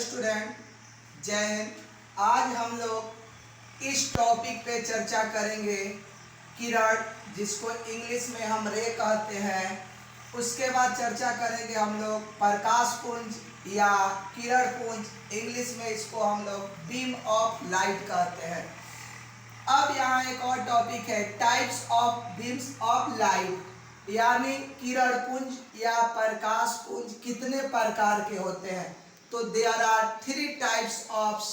Student, जय हिंद। आज हम लोग इस टॉपिक पे चर्चा करेंगे किरण, जिसको इंग्लिश में हम रे कहते हैं। उसके बाद चर्चा करेंगे हम लोग प्रकाश पुंज या किरण पुंज, इंग्लिश में इसको हम लोग बीम ऑफ लाइट कहते हैं। अब यहाँ एक और टॉपिक है types of beams of light, यानी किरण पुंज या प्रकाश पुंज कितने प्रकार के होते हैं। तो there are 3 types of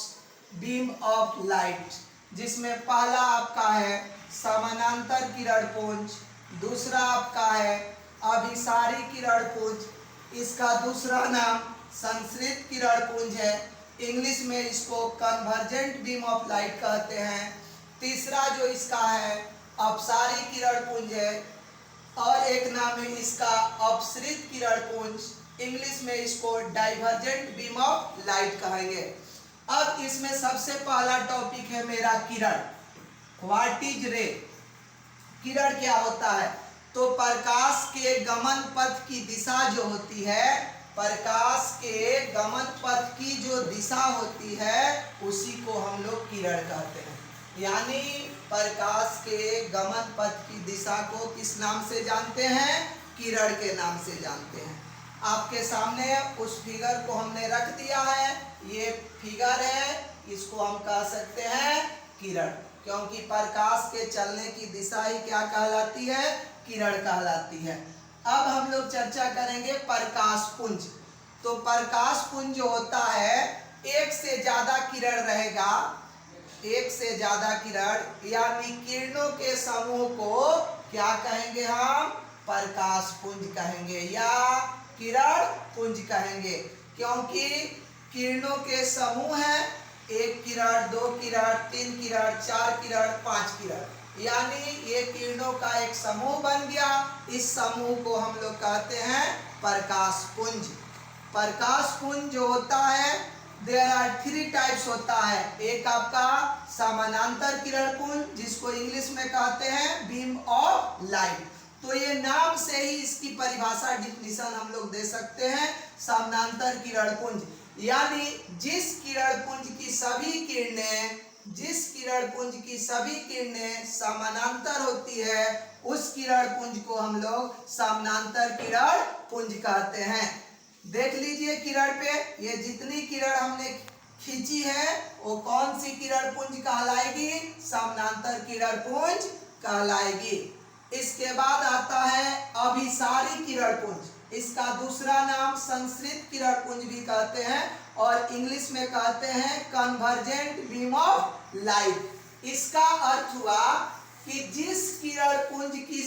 beam of light, जिसमें पहला आपका है समानांतर किरण पुंज, दूसरा आपका है अभिसारी किरण पुंज, इसका दूसरा नाम संश्रित किरण पुंज है, इंग्लिश में इसको कन्वर्जेंट बीम ऑफ लाइट कहते हैं। तीसरा जो इसका है अपसारी किरण पुंज है, और एक नाम है इसका अपसरित किरण पुंज, इंग्लिश में इसको डाइवर्जेंट बीम ऑफ लाइट कहेंगे। अब इसमें सबसे पहला टॉपिक है मेरा किरण। व्हाट इज रे? किरण क्या होता है? तो प्रकाश के गमन पथ की दिशा जो होती है, प्रकाश के गमन पथ की जो दिशा होती है उसी को हम लोग किरण कहते हैं। यानी प्रकाश के गमन पथ की दिशा को किस नाम से जानते हैं? किरण के नाम से जानते हैं। आपके सामने उस फिगर को हमने रख दिया है, ये फिगर है, इसको हम कह सकते हैं किरण, क्योंकि प्रकाश के चलने की दिशा ही क्या कहलाती है? किरण कहलाती है। अब हम लोग चर्चा करेंगे प्रकाश पुंज। तो प्रकाश पुंज जो होता है, एक से ज्यादा किरण रहेगा, एक से ज्यादा किरण यानी किरणों के समूह को क्या कहेंगे हम? प्रकाश पुंज कहेंगे या किरण पुंज कहेंगे, क्योंकि किरणों के समूह हैं, 1 किरण, 2 किरण, 3 किरण, 4 किरण, 5 किरण, यानी ये किरणों का एक समूह बन गया। इस समूह को हम लोग कहते हैं प्रकाश पुंज। प्रकाश पुंज जो होता है, देयर आर 3 टाइप्स होता है। एक आपका समानांतर किरण पुंज, जिसको इंग्लिश में कहते हैं बीम ऑफ लाइट। तो ये नाम से ही इसकी परिभाषा डिफिनीशन हम लोग दे सकते हैं, समानांतर किरण पुंज, यानी जिस किरण पुंज की सभी किरणें समानांतर होती है, उस किरण पुंज को हम लोग समानांतर किरण पुंज कहते हैं। देख लीजिए किरण पे, ये जितनी किरण हमने खींची है वो कौन सी किरण पुंज कहलाएगी? समानांतर किरण पुंज कहलाएगी। इसके बाद आता है अभिसारी किरण पुंज, इसका दूसरा नाम संश्रित किरण पुंज भी कहते हैं, और इंग्लिश में कहते हैं कन्वर्जेंट बीम ऑफ लाइट। इसका अर्थ हुआ कि जिस किरण पुंज की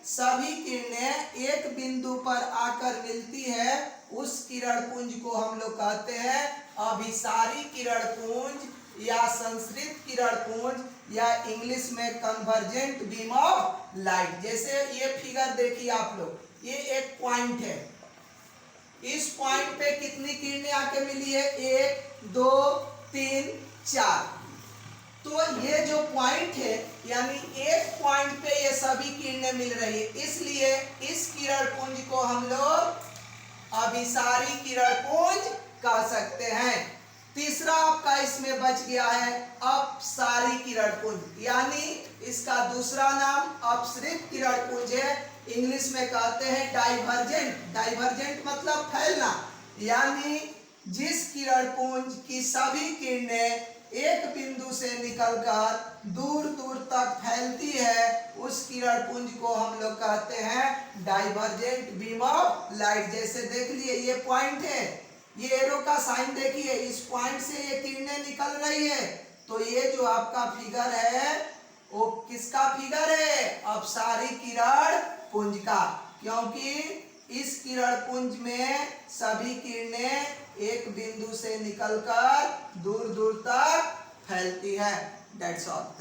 सभी किरणें एक बिंदु पर आकर मिलती है, उस किरण पुंज को हम लोग कहते हैं अभिसारी किरण पुंज या संश्रित किरण पुंज या इंग्लिश में कन्वर्जेंट बीम ऑफ लाइट। जैसे ये फिगर देखिए आप लोग, ये एक पॉइंट है, इस पॉइंट पे कितनी किरणें आके मिली है? 1 2 3 4। तो ये जो पॉइंट है, यानी एक पॉइंट पे ये सभी किरणें मिल रही है, इसलिए इस किरण पुंज को हम लोग अभिसारी किरण पुंज कह सकते हैं। तीसरा आपका इसमें बच गया है अपसारी किरण पुंज, यानी इसका दूसरा नाम अपसरित किरण पुंज है, इंग्लिश में कहते हैं डाइवर्जेंट। डाइवर्जेंट मतलब फैलना, यानी जिस किरण पुंज की सभी किरणें एक बिंदु से निकलकर दूर दूर तक फैलती है, उस किरण पुंज को हम लोग कहते हैं डाइवर्जेंट बीम ऑफ लाइट। जैसे देख लिए ये पॉइंट है, ये एरो का साइन देखिए, इस पॉइंट से ये किरणें निकल रही है, तो ये जो आपका फिगर है वो किसका फिगर है? अपसारी किरण पुंज का, क्योंकि इस किरण पुंज में सभी किरणें एक बिंदु से निकलकर दूर दूर तक फैलती है। That's all.